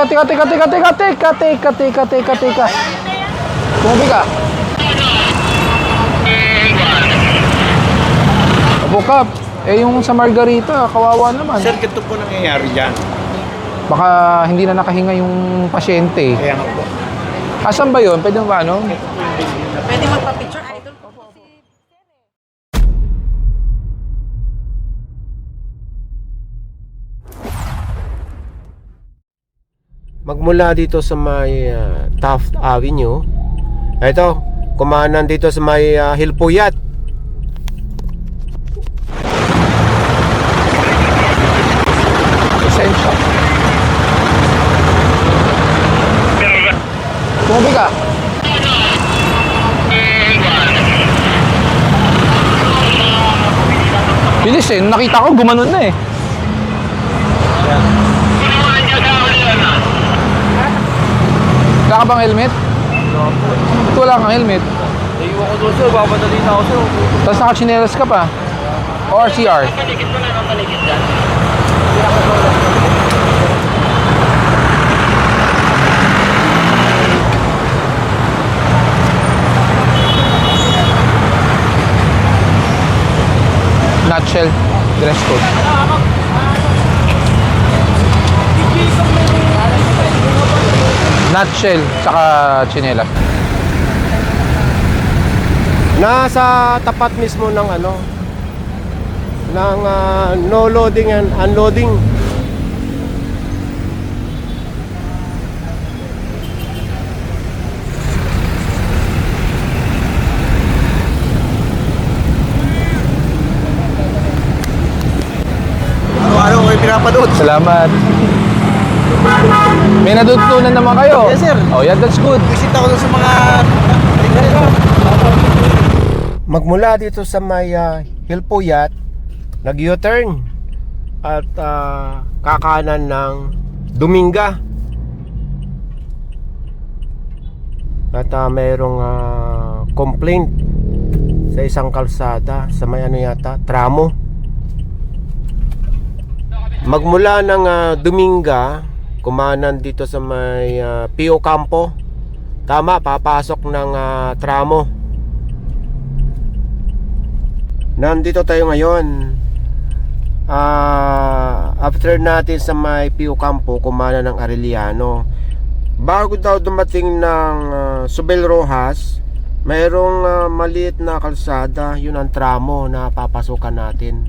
Teka. Tumabi ka. Abukap. Eh yung sa Margarita, kawawa naman. Sir, ganito po nangyayari dyan. Baka hindi na nakahinga yung pasyente. Kaya nga po. Asan ba yun? Pwede ba ano? Pwede magpa-picture, idol po si... Magmula dito sa may Taft Avenue. Ito, kumanan dito sa may Hilpuyat. Essential. Tumabi ka. Bilis eh. Nakita ko, gumanon na eh. Wala ka bang helmet? Ito wala kang helmet. Naiiwan ko doon, sir. Bapadali na ako, sir. Tapos nakachinelas ka pa. O RCR. Paligid mo na ng paligid dyan. Nutshell. Dress code. Nutshell. Saka chinelas. Nasa tapat mismo ng ng no loading and unloading. Ano kayo pinapanood? Salamat. May natutunan naman kayo. Yes, sir. Oh, yeah, that's good. Visit ako doon sa mga... Magmula dito sa may Hilpuyat, nag-U-turn at kakanan ng Dominga. At mayroong complaint sa isang kalsada sa may tramo. Magmula ng Dominga, kumanan dito sa may Pio Campo. Tama, papasok ng tramo. Nandito tayo ngayon. After natin sa may Pio Campo, kumanan ng Arellano. Bago daw dumating ng Subel Rojas, mayroong maliit na kalsada, yun ang tramo na papasukan natin.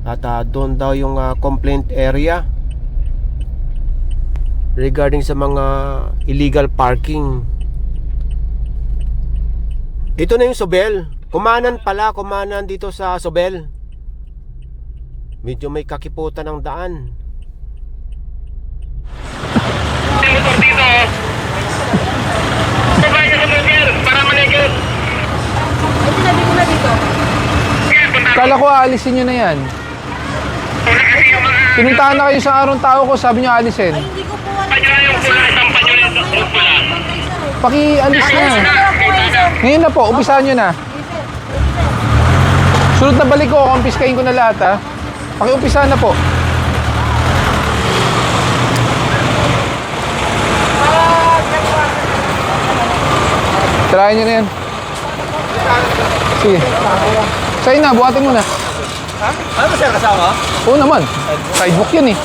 At doon daw yung complaint area regarding sa mga illegal parking. Ito na yung Sobel. Kumanan dito sa Sobel. Medyo may kakiputan ng daan. Dito. Sabay ka sa motor para maligid. Ay, sinabi ko na dito. Kala ko aalisin nyo na yan. Pinuntahan na kayo sa araw tao ko, sabi nyo alisin. Ay, hindi ko po alam. Kanya yung pula, sampan nyo yung pula. Paki-alis na. Ngayon na po, umpisahan nyo na. Sunod na balik ko, kumpiskahin ko na lahat ha. Paki-umpisahan na po. Tirahin nyo na yan. Sige. Sa'yo na, buhatin mo na. Ha? Ano ba, sir, kasama? Oo naman. Sidebook yan eh.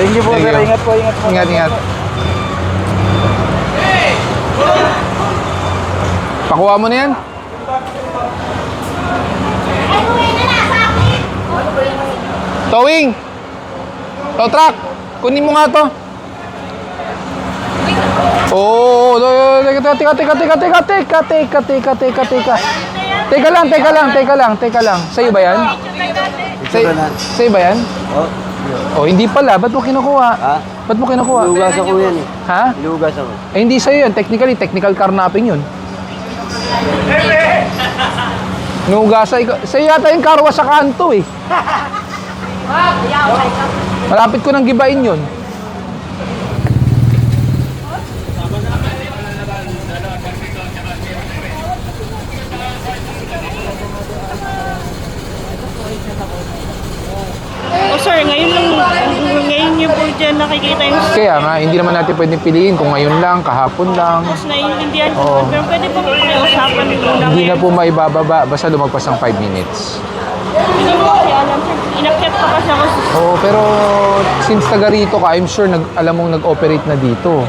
Thank you po, Thank sir. you. Ingat po, ingat po. Ingat. Pakuha mo na yan. Towing! Tow truck! Kunin mo nga to. Oo, teka. Teka lang. Sa'yo ba yan? Sa'yo ba yan? Oh, hindi pala. Ba't mo kinukuha? Ha? Ba't mo kinukuha? Ilugas ako yan eh. Ha? Ilugas ako. Eh, hindi sa'yo yan. Technical carnapping yun. Nugasa. Sa'yo yata yung karwa sa kanto eh. Malapit ko nang gibain yun. nakikita yung Kaya nga, hindi naman natin pwedeng piliin kung ngayon lang, kahapon lang. tapos naiintindihan ko. Oo. Pero pwede po usapan muna. Hindi na po maibababa, basta lumagpas ng 5 minutes. Hindi ko kasi alam, sir. Inakyat pa kasi ako. Oo, pero since taga rito ka, I'm sure alam mong nag-operate na dito.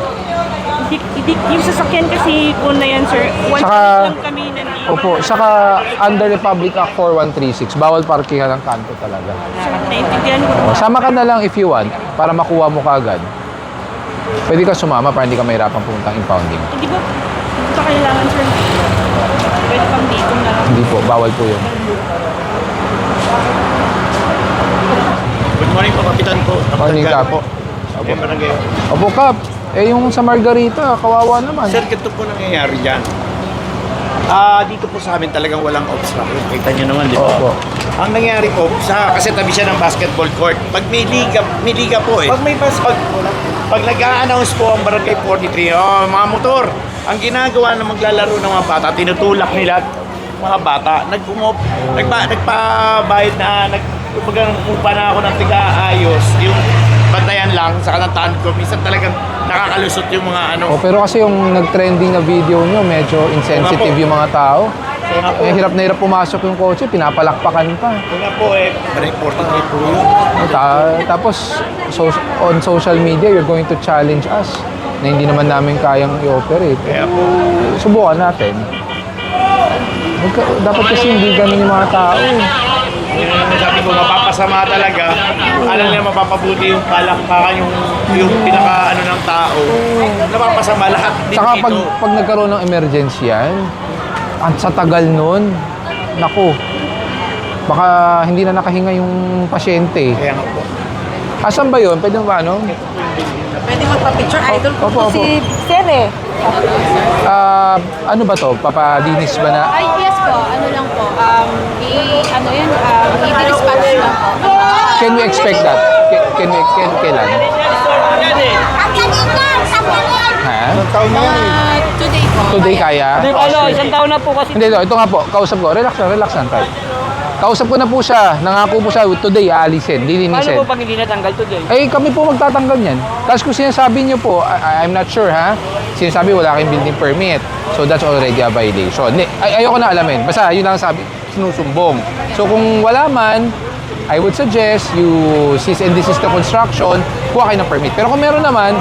Yung sasakyan kasi po na yan, sir. Once Saka- lang kami nandito. Opo, saka under Republic Act 4136, bawal parkingan ng kanto talaga. Sir, naiintindihan ko. O, sama ka na lang if you want, para makuha mo kaagad. Pwede ka sumama para hindi ka mahirapan pumunta impounding. Hindi ba kailangan, sir? Pwede pang dito na lang. Hindi po, bawal po yun. Good morning po, Kapitan po. Morning, Kap. po. Okay, barangay. Opo, Kap. Yung sa Margarita, kawawa naman. Sir, ganito po nangyayari dyan. Dito po sa amin talagang walang obstacle. Kita nyo naman, di ba? Opo. Ang nangyari po, kasi tabi siya ng basketball court. Pag may liga po eh. Pag nag-a-announce po ang Barangay 43, mga motor, ang ginagawa na maglalaro ng mga bata, tinutulak nila mga bata, nagpabayad na, nagpupa na ako ng tiga-ayos, yung bantayan lang sa kanantaan ko, minsan talagang nakakalusot yung mga ano. O, pero kasi yung nag-trending na video nyo, medyo insensitive yung mga tao. Eh, hirap na hirap pumasok yung kotse, pinapalakpakan pa. Ito nga po eh, Barangay 43 po yun. Tapos, on social media, you're going to challenge us na hindi naman namin kayang i-operate. Kaya po, Subukan natin. Dapat kasi hindi ganun yung mga tao. sabi ko, mapapasama talaga. Alam nila mapapabuti yung palakpakan, yung pinaka ano ng tao. Napapasama lahat din Saka dito. pag nagkaroon ng emergency yan, sa tagal nun, naku, baka hindi na nakahinga yung pasyente. Kaya nga po. Asan ba yun? Pwede mo ba ano? Pwede magpa-picture. Idol ko Opo, po si Sir eh. Ano ba to? Papadinis ba na? Ay, yes po. Ano lang po. I-dispatch lang po. Can we expect that? Kailan? Ha? Today po. Today kaya? Isang taon na po kasi. Hindi, ito nga po. Kausap ko. Relax lang, tayo. Kausap ko na po siya. Nangako po siya, today aalisin, Paano lilinisin. po pag hindi natanggal today? Eh, kami po magtatanggal niyan. Tapos kung sinasabi niyo po, I'm not sure ha, sinasabi wala kayong building permit. So that's already a violation. Ayoko na alamin. Basta yun lang sabi, sinusumbong. So kung wala man, I would suggest you cease and desist the construction, kuha kayo ng permit. Pero kung meron naman,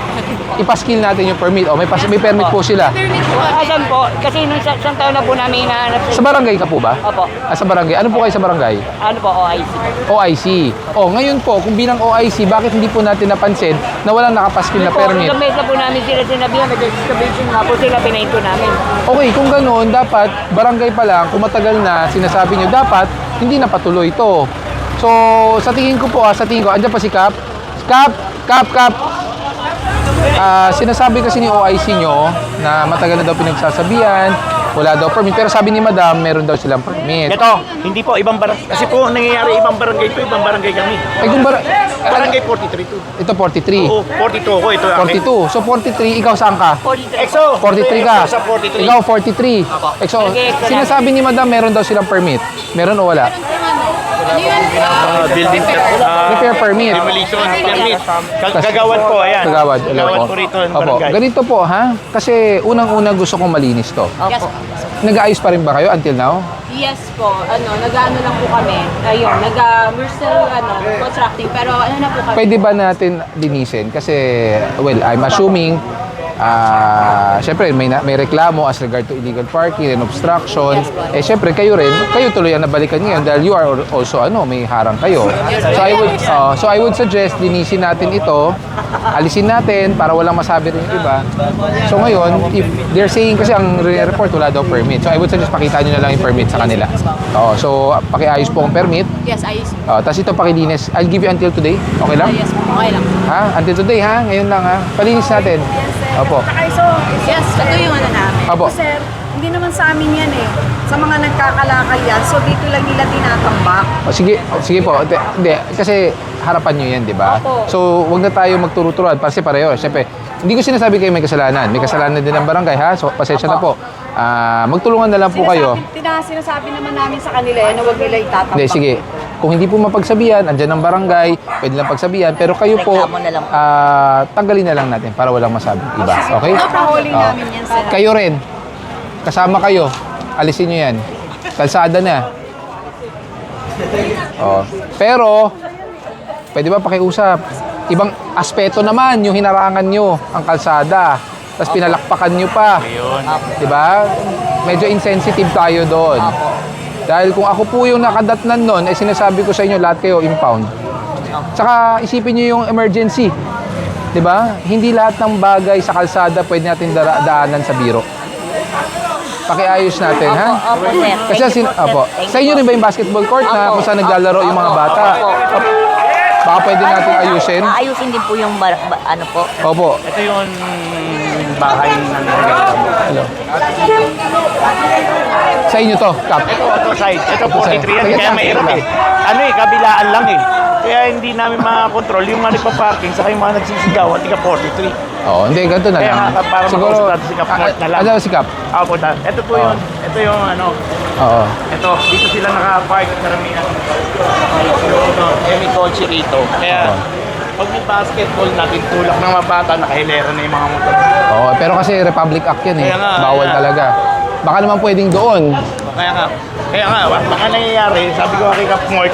ipaskill natin yung permit. O, may permit po sila. Permit po. Asan po? Kasi nung isang taon na po namin hinahanap Sa barangay ka po ba? Opo. Sa barangay. Ano po kayo sa barangay? Ano po, OIC. OIC. O, ngayon po, kung bilang OIC, bakit hindi po natin napansin na walang nakapaskil na permit? Sa mesa po namin sila sinabihan, nag-excavation nga po sila, pinahinto namin. Okay, kung gano'n, dapat barangay pa lang, kung matagal na sinasabi nyo, dapat hindi na patuloy ito. So, sa tingin ko po, andyan pa si Kap. Kap! Sinasabi kasi ni OIC nyo na matagal na daw pinagsasabihan, wala daw permit. Pero sabi ni Madam, meron daw silang permit. Ito, hindi po, ibang barangay. Kasi po, nangyayari ibang barangay ito, ibang barangay kami. Ay, kung Barangay 43 to. ito 43. Oo, 42 ako, ito akin. 42. So, 43, ikaw saan ka? EXO! 43 ka. Sa 43. Ikaw 43. So, sinasabi ni Madam, meron daw silang permit. Meron o wala? Ano yun? Building Repair permit. demolition permit. Kagawad po, ayan. Kagawad. Hello Kagawad po. po rito ng Opo. barangay. Ganito po ha. Kasi unang-una gusto kong malinis to. Yes. Nag-aayos pa rin ba kayo until now? Yes po. Nag-ano lang po kami. Ayun, we're still constructing. Pero ano na po kami. Pwede ba natin linisin? Kasi, well, I'm assuming, syempre may reklamo as regard to illegal parking and obstruction. Eh, syempre, kayo tuloy ang nabalikan ngayon dahil you are also, may harang kayo. So, I would suggest, linisin natin ito, alisin natin para walang masabi rin yung iba. So, ngayon, if they're saying kasi ang report wala daw permit. So, I would suggest pakita nyo na lang yung permit sa kanila. So, pakiayos po ang permit. Yes, ayos. Tapos ito pakilinis. I'll give you until today. Okay lang? Yes po. Okay lang. Ha? Until today ha? Ngayon lang ha? Palinis natin. Opo. Yes, ito yung namin. Opo. Sir, hindi naman sa amin yan eh. Sa mga nagkakalakal yan, so dito lang nila tinatambak. Sige po. Hindi, kasi harapan nyo yan, di ba? Opo. So, wag na tayo magturo-turuan kasi pareho. Siyempre, hindi ko sinasabi kayo may kasalanan. May kasalanan din ang barangay ha? So, pasensya na po. Magtulungan na lang po kayo. Sinasabi naman namin sa kanila na huwag nila itatambak. Hindi, sige. Kung hindi po mapagsabihan, andyan ang barangay, pwede lang pagsabihan. Pero kayo po, Reklamo na lang. tanggalin na lang natin para walang masabi iba. Okay? Pahuling Oo. namin yan, sir. Kayo rin. Kasama kayo. Alisin nyo yan. Kalsada na. Oh. Pero, pwede ba pakiusap? Ibang aspeto naman yung hinarangan nyo, ang kalsada. Tapos pinalakpakan nyo pa. Diba? Medyo insensitive tayo doon. Dahil kung ako po yung nakadatnan nun, eh sinasabi ko sa inyo, lahat kayo impound. Tsaka isipin nyo yung emergency. Diba? Hindi lahat ng bagay sa kalsada pwede natin daanan sa biro. Pakiayos natin, ha? Opo, sir. Kasi sa inyo rin ba yung basketball court na kung saan naglalaro yung mga bata? Baka pwede natin ayusin? Ayusin din po yung ano po. Opo. Ito yung bahay ng Hello. Sa inyo to, Kap. Ito side. Ito 43 yan. Sige, Kaya may sige hirap lang. eh. Ano eh, kabilaan lang eh. Kaya hindi namin makakontrol yung mga nagpa-parking saka yung mga nagsisigaw at ika 43. Oo, hindi, ganito na Kaya lang. nga, para makausap si Kap Mort na lang. Ano si Kap? Ako ta. Ito po yun. Ito yung ano. Oo. Ito, dito sila naka-park karamihan. Ito, may kotse rito. Kaya, pag may basketball natin, tulak ng mga bata, nakahilera na yung mga motor. Oo, pero kasi Republic Act yan eh. Kaya nga, Bawal kaya- talaga. Baka naman pwedeng doon. Kaya nga, baka nangyayari, sabi ko kay Kap Mort,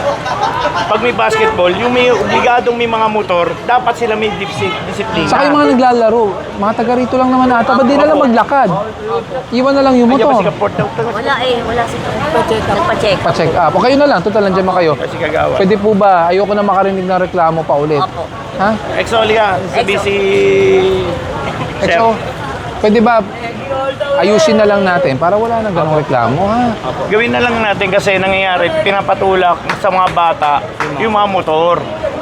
pag may basketball, yung may obligadong may mga motor, dapat sila may disiplina. Saka yung mga naglalaro, mga taga rito lang naman ata. Ba't di na lang maglakad? Iwan na lang yung Nandiyan ba si motor. Kap Mort? Wala eh, wala si nagpa-check. Pa-check up. O kayo na lang, total nandiyan ba kayo? Kasi kagawa. Pwede po ba? Ayoko na makarinig ng reklamo pa ulit. Opo. Ha? Exoli ka, sabi si... Sir. XO, pwede ba ayusin na lang natin para wala na ganong reklamo, ha? Gawin na lang natin kasi nangyayari, pinapatulak sa mga bata yung mga motor.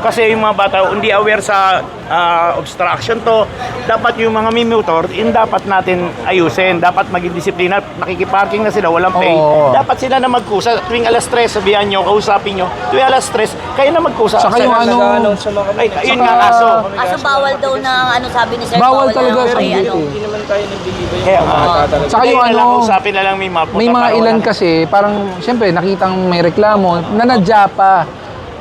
Kasi yung mga bata hindi aware sa obstruction to. Dapat yung mga may motor, yung dapat natin ayusin. Dapat maging disiplina. Nakikiparking na sila, walang pay. Oo. Dapat sila na magkusa. Tuwing alas 3, sabihan nyo, kausapin nyo. Tuwing alas 3, kayo na magkusa. Saka yung ano, Ay, yun saka- nga kaso. Kaso bawal daw na ano sabi ni sir. bawal talaga na sa may ano. Kaya nga. Saka yung Kaya lang, ano, kausapin na lang may map. may mga ilan kasi, parang, siyempre, nakitang may reklamo, nanadya pa.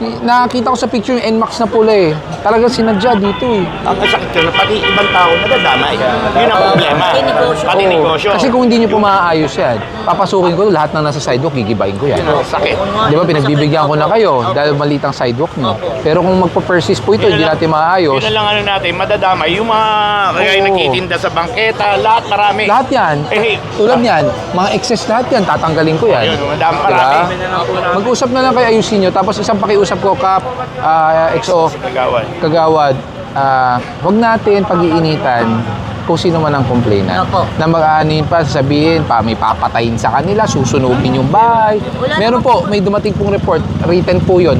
Nakita ko sa picture yung NMAX na pula eh. Talagang sinadya dito eh. Ang sakit yun, pati ibang tao nadadamay. Yun ang problema. Pati negosyo. Pati negosyo. Kasi kung hindi nyo po maaayos yan, papasukin ko lahat na nasa sidewalk, gigibain ko yan. Yun ang sakit. Di ba, pinagbibigyan ko na kayo dahil maliit ang sidewalk nyo. Pero kung magpa-persist po ito, hindi natin maayos. Yun na lang ano natin, madadamay. Yung mga kaya Oo. nagtitinda sa bangketa, lahat marami. Lahat yan. Eh, Tulad yan, mga excess lahat yan, tatanggalin ko yan. Yun, madami, Diba? marami. Mag-usap na lang kayo, ayusin nyo. Tapos isang pakiusap ko, Kap, XO, Kagawad. Kagawad, huwag natin pag-iinitan kung sino man ang complainant. Opo. Na mag-aanin pa, sasabihin, may papatayin sa kanila, susunugin yung bahay. Wala Meron po, may dumating pong report, written po yun.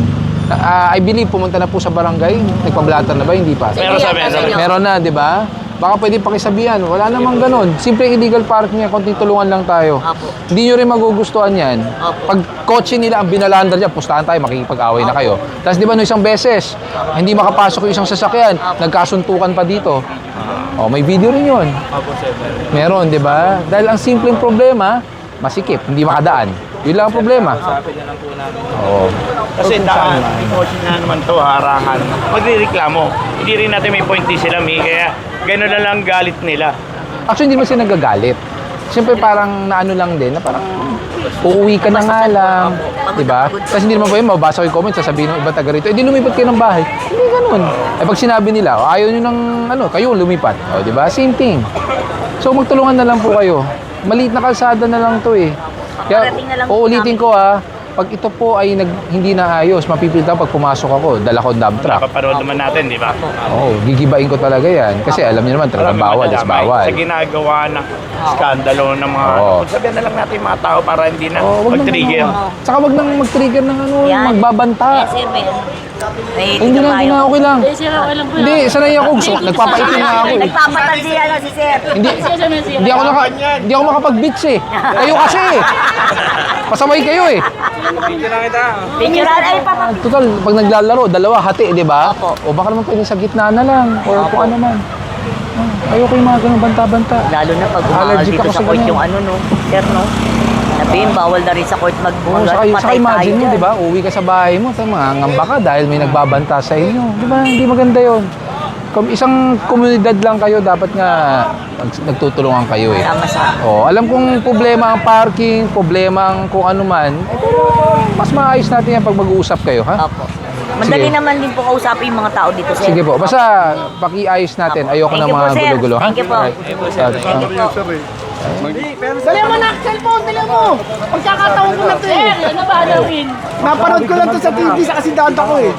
I believe, pumunta na po sa barangay, nagpablatan na ba? Hindi pa. Meron sabi, Meron na, di ba? Baka pwede pakisabihan. Wala namang ganun. Simpleng illegal parking niya, konting tulungan lang tayo. Apo. Hindi nyo rin magugustuhan yan. Apo. Pag kotse nila ang binalandar niya, pustahan tayo, makikipag-away na kayo. Tapos di ba no isang beses, hindi makapasok yung isang sasakyan, nagkasuntukan pa dito. Oh, may video rin yun. Meron, di ba? Dahil ang simpleng problema, masikip, hindi makadaan. Yun lang ang problema. Oo. Kasi daan, ikotsin na naman to, harangan. Magre-reklamo. Hindi rin natin may point di sila, kaya gano'n na lang galit nila. Actually, hindi mo sila nagagalit. Siyempre parang naano lang din, na parang uuwi ka na nga lang, di ba? Kasi hindi naman po yun, mababasa ko yung comment, sasabihin ng ibang taga rito, eh di lumipat kayo ng bahay. Hindi ganun. Eh pag sinabi nila, ayaw nyo ng, kayo lumipat. O, di ba? Same thing. So magtulungan na lang po kayo. Maliit na kalsada na lang to eh. Kaya, Parating na lang po uulitin ko pag ito po ay hindi na ayos, mapipilta pag pumasok ako, dala ko dump truck. Napapanood naman natin, di ba? Oo, gigibain ko talaga yan. Kasi alam niyo naman, talagang bawal is Madadamay bawal. Sa ginagawa ng skandalo ng mga... Oo. Sabihan na lang natin yung mga tao para hindi na Oh, wag mag-trigger. Tsaka wag nang mag-trigger ng Yan. magbabanta. Yes, sir, may may Hindi na, tayo. okay lang. Sir, okay lang po. Hindi, sanay ako. Nagpapaitin na ako eh. Nagpapatansi ano si sir. Hindi ako makapag-beats eh. Kayo kasi eh. Pasaway kayo eh. Picturean ay papa. Total, pag naglalaro, dalawa, hati, di ba? Opo. O baka naman pwede sa gitna na lang. Or kung ano man. Ayoko yung mga ganun banta-banta. Lalo na pag umangal Allergic dito ako sa sa court ganyan. yung ano no. Sir no. Sabihin, bawal na rin sa court Oo, saka imagine mo, di ba? Uwi ka sa bahay mo, mangangamba ka dahil may nagbabanta sa inyo. Di ba? Hindi maganda yon. Kung isang komunidad lang kayo, dapat nga nagtutulungan kayo eh. Tama sa Oh, alam kong problema ang parking, problema ang kung ano man, pero mas maayos natin yan pag mag-uusap kayo, ha? Opo. Madali Sige. naman din po kausapin yung mga tao dito, sir. Sige po, basta pakiayos natin. Ayoko Thank ng you mga po, sir. gulo-gulo, ha? Thank you po. Alright. Dali mo na, cellphone, dali mo. Pagkakataon ko na to eh. Ano ba gawin? Napanood ko lang to sa TV sa kasidanta ko eh.